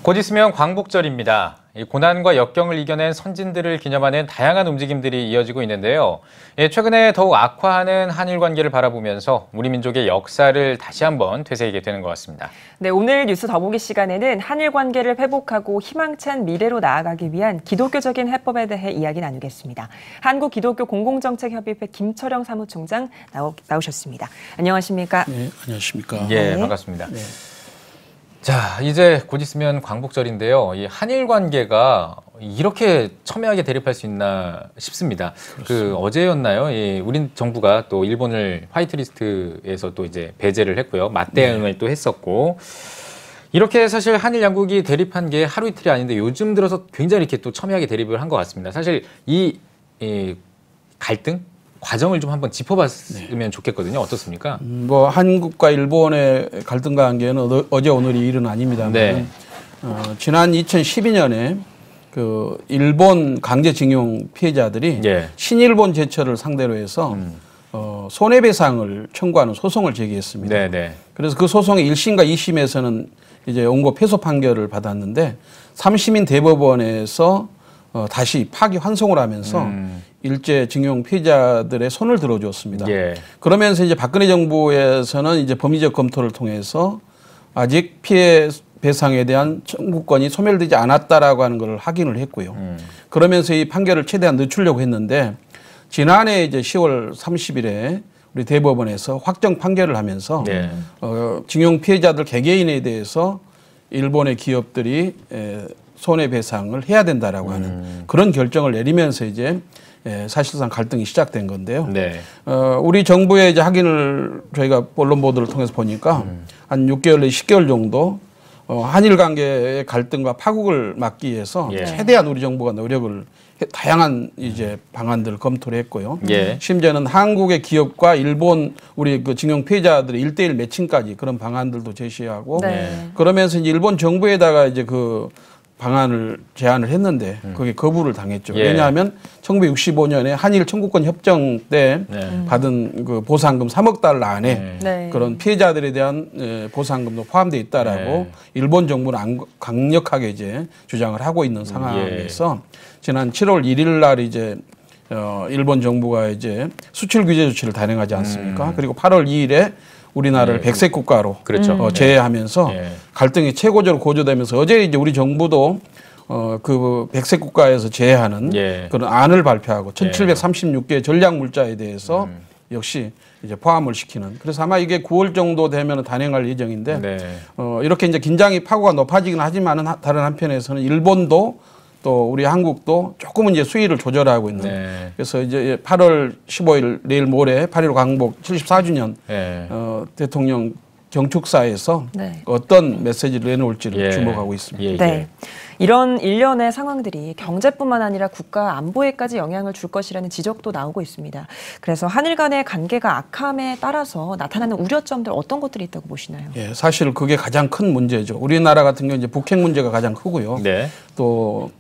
곧 있으면 광복절입니다. 고난과 역경을 이겨낸 선진들을 기념하는 다양한 움직임들이 이어지고 있는데요. 최근에 더욱 악화하는 한일 관계를 바라보면서 우리 민족의 역사를 다시 한번 되새기게 되는 것 같습니다. 네, 오늘 뉴스 더보기 시간에는 한일 관계를 회복하고 희망찬 미래로 나아가기 위한 기독교적인 해법에 대해 이야기 나누겠습니다. 한국기독교공공정책협의회 김철영 사무총장 나오셨습니다. 안녕하십니까? 네, 안녕하십니까? 예, 네. 반갑습니다. 네. 자, 이제 곧 있으면 광복절인데요. 이 한일 관계가 이렇게 첨예하게 대립할 수 있나 싶습니다. 그렇습니다. 어제였나요? 우린 정부가 또 일본을 화이트리스트에서 또 이제 배제를 했고요. 맞대응을 또 했었고. 이렇게 사실 한일 양국이 대립한 게 하루 이틀이 아닌데 요즘 들어서 굉장히 이렇게 또 첨예하게 대립을 한 것 같습니다. 사실 이 갈등? 과정을 좀 한번 짚어봤으면 좋겠거든요. 어떻습니까? 뭐 한국과 일본의 갈등 관계는 어제 오늘이 일은 아닙니다만 네. 지난 2012년에 그 일본 강제징용 피해자들이 신일본 제철을 상대로 해서 손해배상을 청구하는 소송을 제기했습니다. 네네. 그래서 그 소송의 1심과 2심에서는 이제 원고 패소 판결을 받았는데 3심인 대법원에서 다시 파기 환송을 하면서 일제 징용 피해자들의 손을 들어주었습니다. 그러면서 이제 박근혜 정부에서는 이제 법리적 검토를 통해서 아직 피해 배상에 대한 청구권이 소멸되지 않았다라고 하는 걸 확인을 했고요. 그러면서 이 판결을 최대한 늦추려고 했는데 지난해 이제 10월 30일에 우리 대법원에서 확정 판결을 하면서 징용 피해자들 개개인에 대해서 일본의 기업들이 손해배상을 해야 된다라고 하는 그런 결정을 내리면서 이제 사실상 갈등이 시작된 건데요. 우리 정부의 이제 확인을 저희가 언론 보도를 통해서 보니까 한 6개월 내지 10개월 정도 한일 관계의 갈등과 파국을 막기 위해서 최대한 우리 정부가 노력을 다양한 이제 방안들을 검토를 했고요. 심지어는 한국의 기업과 일본 우리 그 징용 피해자들의 1:1 매칭까지 그런 방안들도 제시하고 그러면서 이제 일본 정부에다가 이제 그 방안을 제안을 했는데 그게 거부를 당했죠. 왜냐하면 1965년에 한일 청구권 협정 때 받은 그 보상금 3억 달러 안에 그런 피해자들에 대한 보상금도 포함되어 있다라고 일본 정부는 강력하게 이제 주장을 하고 있는 상황에서 지난 7월 1일 날 이제 일본 정부가 이제 수출 규제 조치를 단행하지 않습니까? 그리고 8월 2일에 우리나라를 백색 국가로 제외하면서 갈등이 최고조로 고조되면서 어제 이제 우리 정부도 그 백색 국가에서 제외하는 그런 안을 발표하고 1736개 전략 물자에 대해서 역시 이제 포함을 시키는. 그래서 아마 이게 9월 정도 되면 단행할 예정인데 이렇게 이제 긴장이 파고가 높아지긴 하지만은 다른 한편에서는 일본도 또 우리 한국도 조금은 이제 수위를 조절하고 있는. 그래서 이제 8월 15일 내일 모레 8.15 광복 74주년 대통령 경축사에서 어떤 메시지를 내놓을지를 주목하고 있습니다. 이런 일련의 상황들이 경제뿐만 아니라 국가 안보에까지 영향을 줄 것이라는 지적도 나오고 있습니다. 그래서 한일 간의 관계가 악함에 따라서 나타나는 우려점들 어떤 것들이 있다고 보시나요? 사실 그게 가장 큰 문제죠. 우리나라 같은 경우 이제 북핵 문제가 가장 크고요. 또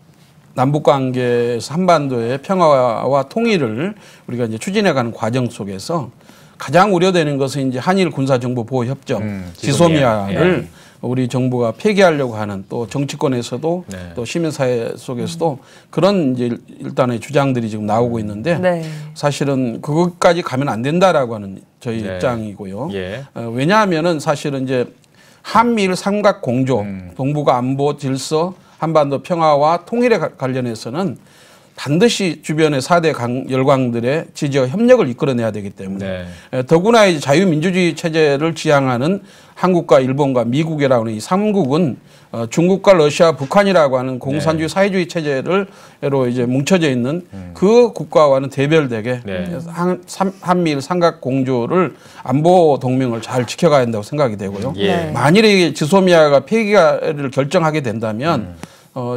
남북 관계에서 한반도의 평화와 통일을 우리가 이제 추진해가는 과정 속에서 가장 우려되는 것은 이제 한일 군사정보보호협정 지소미아를 우리 정부가 폐기하려고 하는 또 정치권에서도 또 시민사회 속에서도 그런 이제 일단의 주장들이 지금 나오고 있는데 사실은 그것까지 가면 안 된다라고 하는 저희 입장이고요. 왜냐하면은 사실은 이제 한미일 삼각 공조, 동북아 안보 질서, 한반도 평화와 통일에 관련해서는 반드시 주변의 4대 열강들의 지지와 협력을 이끌어내야 되기 때문에 더구나 이제 자유민주주의 체제를 지향하는 한국과 일본과 미국이라고 하는 이 3국은 중국과 러시아, 북한이라고 하는 공산주의 사회주의 체제로 이제 뭉쳐져 있는 그 국가와는 대별되게 한미일 삼각 공조를 안보 동맹을 잘 지켜가야 한다고 생각이 되고요. 만일에 지소미아가 폐기를 결정하게 된다면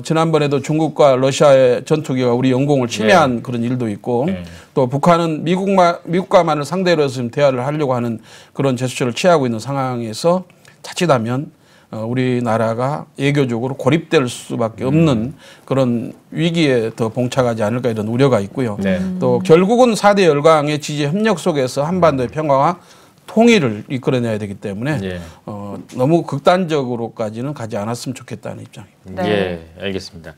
지난번에도 중국과 러시아의 전투기가 우리 영공을 침해한 그런 일도 있고 또 북한은 미국과만을 상대로 해서 지금 대화를 하려고 하는 그런 제스처를 취하고 있는 상황에서 자칫하면 우리나라가 외교적으로 고립될 수밖에 없는 그런 위기에 더 봉착하지 않을까 이런 우려가 있고요. 또 결국은 4대 열강의 지지 협력 속에서 한반도의 평화와 통일을 이끌어내야 되기 때문에 예. 너무 극단적으로까지는 가지 않았으면 좋겠다는 입장입니다. 네. 예, 알겠습니다.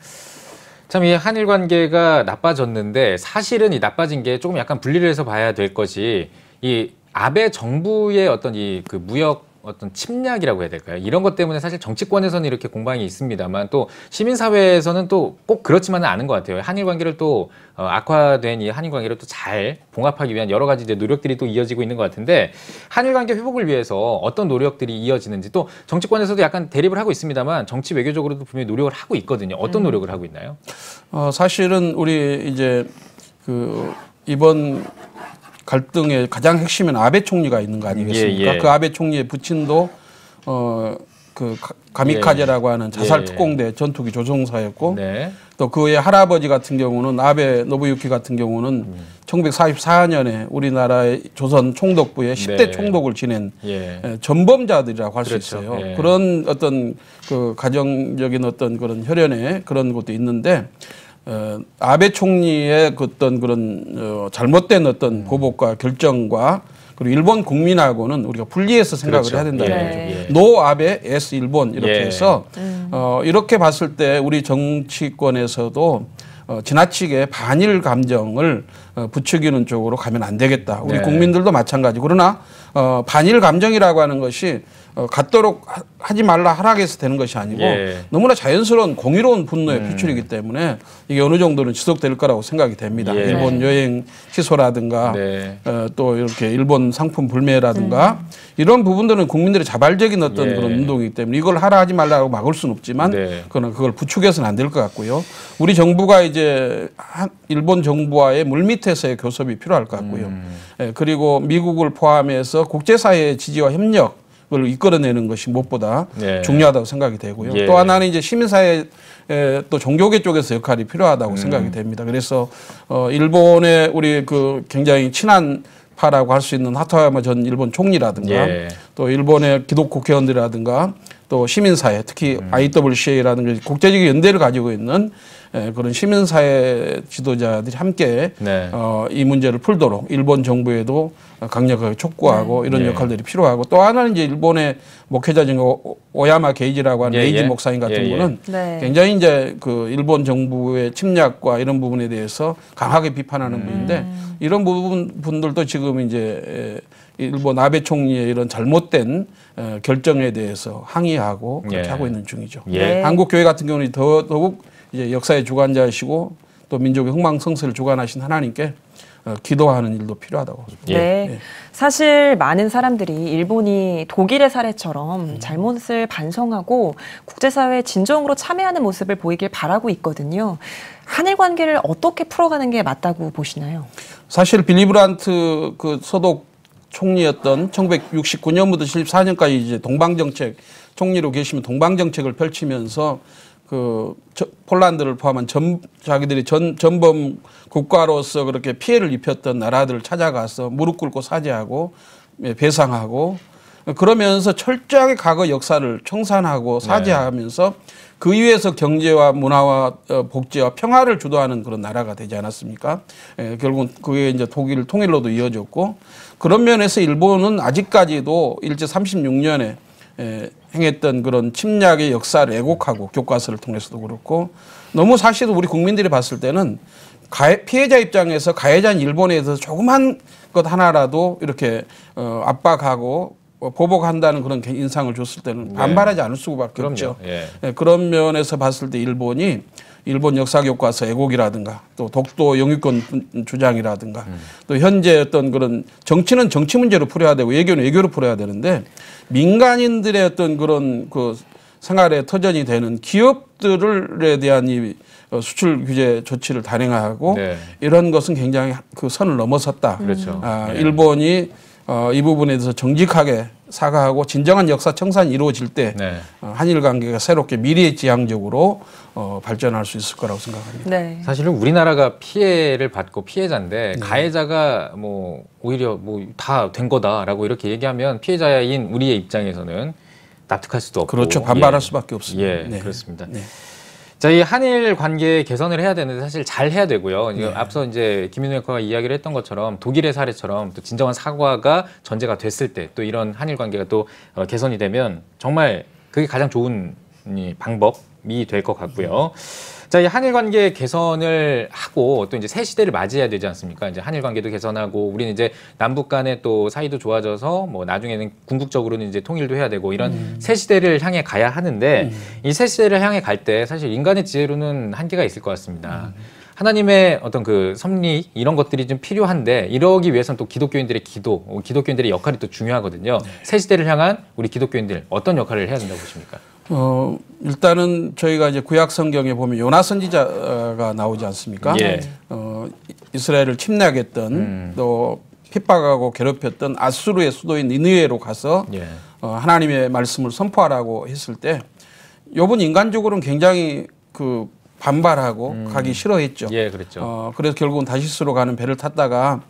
참 이 한일 관계가 나빠졌는데 사실은 이 나빠진 게 조금 약간 분리를 해서 봐야 될 것이 이 아베 정부의 어떤 이 그 무역 어떤 침략이라고 해야 될까요? 이런 것 때문에 사실 정치권에서는 이렇게 공방이 있습니다만 또 시민사회에서는 또 꼭 그렇지만은 않은 것 같아요. 한일 관계를 또 악화된 이 한일 관계를 또 잘 봉합하기 위한 여러 가지 이제 노력들이 또 이어지고 있는 것 같은데 한일 관계 회복을 위해서 어떤 노력들이 이어지는지 또 정치권에서도 약간 대립을 하고 있습니다만 정치 외교적으로도 분명히 노력을 하고 있거든요. 어떤 노력을 하고 있나요? 사실은 우리 이제 이번 갈등의 가장 핵심은 아베 총리가 있는 거 아니겠습니까? 예, 예. 그 아베 총리의 부친도 가미카제라고 하는 자살 특공대 전투기 조종사였고 네. 또 그의 할아버지 같은 경우는 아베 노부유키 같은 경우는 1944년에 우리나라의 조선 총독부의 10대 네. 총독을 지낸 예. 전범자들이라고 할 수 그렇죠. 있어요. 예. 그런 어떤 그 가정적인 어떤 그런 혈연의 그런 것도 있는데 아베 총리의 그 어떤 그런 잘못된 어떤 보복과 결정과 그리고 일본 국민하고는 우리가 분리해서 생각을 그렇죠. 해야 된다는 예. 거죠. 예. 노 아베 S 일본 이렇게 예. 해서 이렇게 봤을 때 우리 정치권에서도 지나치게 반일 감정을 부추기는 쪽으로 가면 안 되겠다. 우리 네. 국민들도 마찬가지. 그러나 반일 감정이라고 하는 것이 갖도록 하지 말라 하락해서 되는 것이 아니고 예. 너무나 자연스러운 공유로운 분노의 표출이기 때문에 이게 어느 정도는 지속될 거라고 생각이 됩니다. 예. 일본 여행 취소라든가 네. 또 이렇게 일본 상품 불매라든가 이런 부분들은 국민들의 자발적인 어떤 예. 그런 운동이기 때문에 이걸 하라 하지 말라고 막을 수는 없지만 네. 그러나 그걸 부추겨서는 안 될 것 같고요. 우리 정부가 이제 일본 정부와의 물밑에서의 교섭이 필요할 것 같고요. 예, 그리고 미국을 포함해서 국제사회의 지지와 협력 을 이끌어내는 것이 무엇보다 네. 중요하다고 생각이 되고요. 예. 또 하나는 이제 시민사회 또 종교계 쪽에서 역할이 필요하다고 생각이 됩니다. 그래서 일본의 우리 그 굉장히 친한 파라고 할 수 있는 하토야마 전 일본 총리라든가 예. 또 일본의 기독 국회의원들이라든가 또 시민사회 특히 IWCA라든가 국제적인 연대를 가지고 있는 그런 시민사회 지도자들이 함께 네. 이 문제를 풀도록 일본 정부에도 강력하게 촉구하고 이런 네. 역할들이 필요하고 또 하나는 이제 일본의 목회자 중에 오야마 게이지라고 하는 예, 레이지 예. 목사님 같은 예, 예. 분은 네. 굉장히 이제 그 일본 정부의 침략과 이런 부분에 대해서 강하게 비판하는 분인데 이런 분들도 지금 이제 일본 아베 총리의 이런 잘못된 결정에 대해서 항의하고 그렇게 예. 하고 있는 중이죠. 예. 네. 한국 교회 같은 경우는 더욱 이제 역사의 주관자이시고 또 민족의 흥망성쇠를 주관하신 하나님께 기도하는 일도 필요하다고. 예. 네. 사실 많은 사람들이 일본이 독일의 사례처럼 잘못을 반성하고 국제사회에 진정으로 참여하는 모습을 보이길 바라고 있거든요. 한일 관계를 어떻게 풀어가는 게 맞다고 보시나요? 사실 빌리 브란트 그 소독 총리였던 1969년부터 74년까지 이제 동방정책 총리로 계시면 동방정책을 펼치면서 폴란드를 포함한 자기들이 전범 국가로서 그렇게 피해를 입혔던 나라들을 찾아가서 무릎 꿇고 사죄하고 배상하고 그러면서 철저하게 과거 역사를 청산하고 사죄하면서 그 위에서 경제와 문화와 복지와 평화를 주도하는 그런 나라가 되지 않았습니까? 결국은 그게 이제 독일 통일로도 이어졌고 그런 면에서 일본은 아직까지도 일제 36년에 행했던 그런 침략의 역사를 왜곡하고 교과서를 통해서도 그렇고 너무 사실 우리 국민들이 봤을 때는 피해자 입장에서 가해자인 일본에 대해서 조그만 것 하나라도 이렇게 압박하고 보복한다는 그런 인상을 줬을 때는 반발하지 않을 수밖에 그럼요. 없죠. 예. 그런 면에서 봤을 때 일본이 일본 역사교과서 왜곡이라든가 또 독도 영유권 주장이라든가 또 현재 어떤 그런 정치는 정치 문제로 풀어야 되고 외교는 외교로 풀어야 되는데 민간인들의 어떤 그런 그 생활의 터전이 되는 기업들에 대한 이 수출 규제 조치를 단행하고 네. 이런 것은 굉장히 그 선을 넘어섰다. 그렇죠. 예. 일본이 이 부분에 대해서 정직하게 사과하고 진정한 역사 청산이 이루어질 때 네. 한일 관계가 새롭게 미래지향적으로 발전할 수 있을 거라고 생각합니다. 네. 사실은 우리나라가 피해를 받고 피해자인데 가해자가 뭐 오히려 뭐 다 된 거다라고 이렇게 얘기하면 피해자인 우리의 입장에서는 납득할 수도 없고 그렇죠. 반발할 수밖에 없습니다. 예, 네. 그렇습니다. 네. 자, 이 한일 관계 개선을 해야 되는데 사실 잘 해야 되고요. 앞서 이제 김인우 앵커가 이야기를 했던 것처럼 독일의 사례처럼 또 진정한 사과가 전제가 됐을 때 또 이런 한일 관계가 또 개선이 되면 정말 그게 가장 좋은 방법이 될 것 같고요. 자, 이 한일 관계 개선을 하고 또 이제 새 시대를 맞이해야 되지 않습니까? 이제 한일 관계도 개선하고 우리는 이제 남북 간의 또 사이도 좋아져서 뭐 나중에는 궁극적으로는 이제 통일도 해야 되고 이런 새 시대를 향해 가야 하는데 이 새 시대를 향해 갈 때 사실 인간의 지혜로는 한계가 있을 것 같습니다. 하나님의 어떤 그 섭리 이런 것들이 좀 필요한데 이러기 위해서는 또 기독교인들의 기도, 기독교인들의 역할이 또 중요하거든요. 새 시대를 향한 우리 기독교인들 어떤 역할을 해야 된다고 보십니까? 일단은 저희가 이제 구약 성경에 보면 요나 선지자가 나오지 않습니까? 예. 이스라엘을 침략했던 또 핍박하고 괴롭혔던 아수르의 수도인 니느웨로 가서 예. 하나님의 말씀을 선포하라고 했을 때 욥은 인간적으로는 굉장히 그 반발하고 가기 싫어했죠. 예, 그렇죠. 그래서 결국은 다시스로 가는 배를 탔다가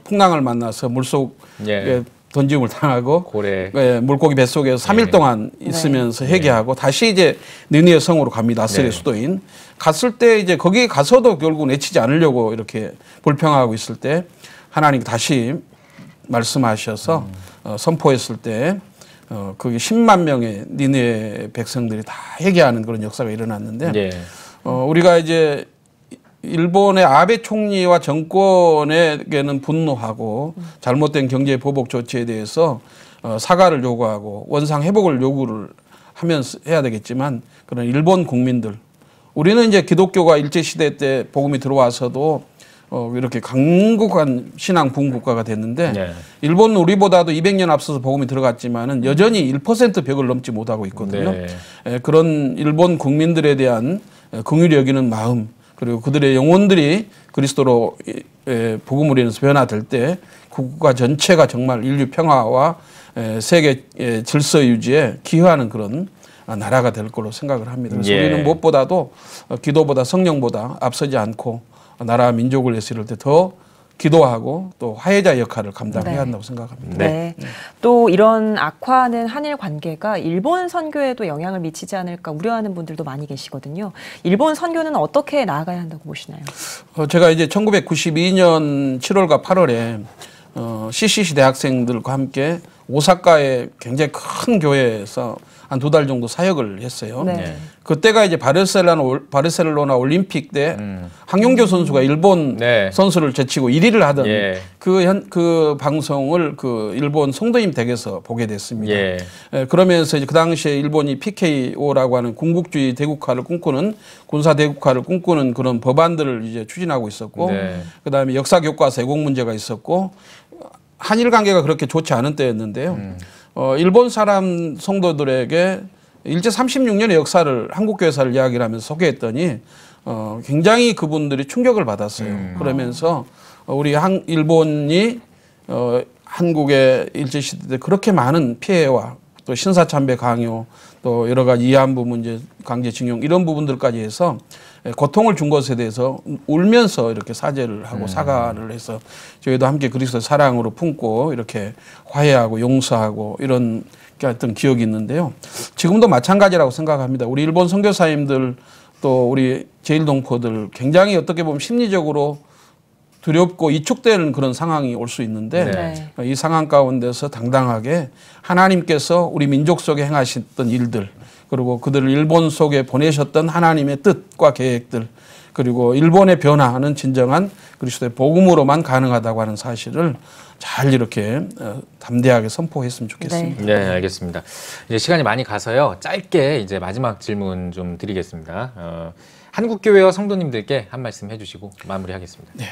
풍랑을 만나서 물속에 던짐을 당하고 고래. 물고기 뱃속에서 3일 동안 있으면서 회개하고 다시 이제 느니에 성으로 갑니다. 아스리의 수도인. 갔을 때 이제 거기 가서도 결국 내치지 않으려고 이렇게 불평하고 있을 때 하나님 다시 말씀하셔서 선포했을 때 그게 10만 명의 니느웨 백성들이 다 회개하는 그런 역사가 일어났는데 우리가 이제 일본의 아베 총리와 정권에게는 분노하고 잘못된 경제 보복 조치에 대해서 사과를 요구하고 원상 회복을 요구를 하면서 해야 되겠지만 그런 일본 국민들 우리는 이제 기독교가 일제시대 때 복음이 들어와서도 이렇게 강국한 신앙 부흥국가가 됐는데 일본은 우리보다도 200년 앞서서 복음이 들어갔지만은 여전히 1% 벽을 넘지 못하고 있거든요. 그런 일본 국민들에 대한 긍휼히 여기는 마음 그리고 그들의 영혼들이 그리스도로 복음을 인해서 변화될 때 국가 전체가 정말 인류 평화와 세계 질서 유지에 기여하는 그런 나라가 될 걸로 생각을 합니다. 그래서 우리는 무엇보다도 기도보다 성령보다 앞서지 않고 나라 민족을 위해서 이럴 때 더 기도하고 또 화해자 역할을 감당해야 한다고 생각합니다. 네. 또 이런 악화하는 한일 관계가 일본 선교에도 영향을 미치지 않을까 우려하는 분들도 많이 계시거든요. 일본 선교는 어떻게 나아가야 한다고 보시나요? 제가 이제 1992년 7월과 8월에 CCC 대학생들과 함께 오사카의 굉장히 큰 교회에서 한 2달 정도 사역을 했어요. 그때가 이제 바르셀로나 올림픽 때 황용교 선수가 일본 선수를 제치고 1위를 하던 그 방송을 그 일본 송도임 댁에서 보게 됐습니다. 그러면서 이제 그 당시에 일본이 PKO라고 하는 군국주의 대국화를 꿈꾸는 군사 대국화를 꿈꾸는 그런 법안들을 이제 추진하고 있었고 그다음에 역사 교과서 왜곡 문제가 있었고 한일 관계가 그렇게 좋지 않은 때였는데요. 일본 사람 성도들에게 일제 36년의 역사를 한국교회사를 이야기를 하면서 소개했더니 굉장히 그분들이 충격을 받았어요. 그러면서 우리 일본이 한국의 일제시대 때 그렇게 많은 피해와 또 신사참배 강요 또 여러 가지 위안부 문제 강제징용 이런 부분들까지 해서 고통을 준 것에 대해서 울면서 이렇게 사죄를 하고 사과를 해서 저희도 함께 그리스도의 사랑으로 품고 이렇게 화해하고 용서하고 이런 어떤 기억이 있는데요. 지금도 마찬가지라고 생각합니다. 우리 일본 선교사님들 또 우리 제1동포들 굉장히 어떻게 보면 심리적으로 두렵고 이축되는 그런 상황이 올 수 있는데 이 상황 가운데서 당당하게 하나님께서 우리 민족 속에 행하셨던 일들 그리고 그들을 일본 속에 보내셨던 하나님의 뜻과 계획들 그리고 일본의 변화는 진정한 그리스도의 복음으로만 가능하다고 하는 사실을 잘 이렇게 담대하게 선포했으면 좋겠습니다. 네, 알겠습니다. 이제 시간이 많이 가서요. 짧게 이제 마지막 질문 좀 드리겠습니다. 한국교회와 성도님들께 한 말씀 해주시고 마무리하겠습니다. 네,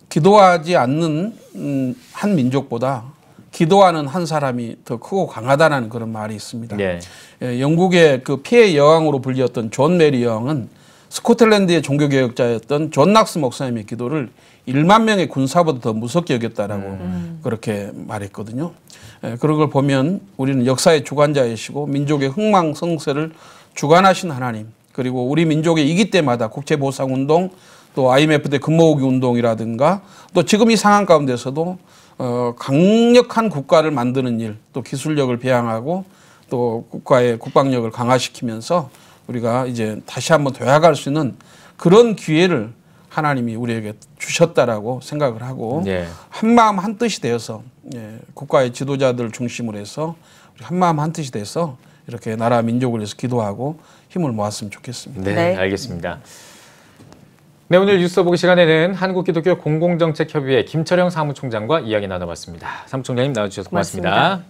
기도하지 않는 한 민족보다 기도하는 한 사람이 더 크고 강하다는 그런 말이 있습니다. 영국의 그 피해 여왕으로 불렸던 존 메리 여왕은 스코틀랜드의 종교개혁자였던 존 낙스 목사님의 기도를 1만 명의 군사보다 더 무섭게 여겼다라고 그렇게 말했거든요. 그런 걸 보면 우리는 역사의 주관자이시고 민족의 흥망성쇠를 주관하신 하나님 그리고 우리 민족의 위기 때마다 국제보상운동 또 IMF 때 금모으기 운동이라든가 또 지금 이 상황 가운데서도 강력한 국가를 만드는 일 또 기술력을 배양하고 또 국가의 국방력을 강화시키면서 우리가 이제 다시 한번 되어갈 수 있는 그런 기회를 하나님이 우리에게 주셨다라고 생각을 하고 예. 한마음 한뜻이 되어서 국가의 지도자들 중심으로 해서 우리 한마음 한뜻이 돼서 이렇게 나라 민족을 위해서 기도하고 힘을 모았으면 좋겠습니다. 네, 네. 알겠습니다. 네, 오늘 뉴스 보기 시간에는 한국기독교 공공정책협의회 김철영 사무총장과 이야기 나눠봤습니다. 사무총장님 나와주셔서 고맙습니다.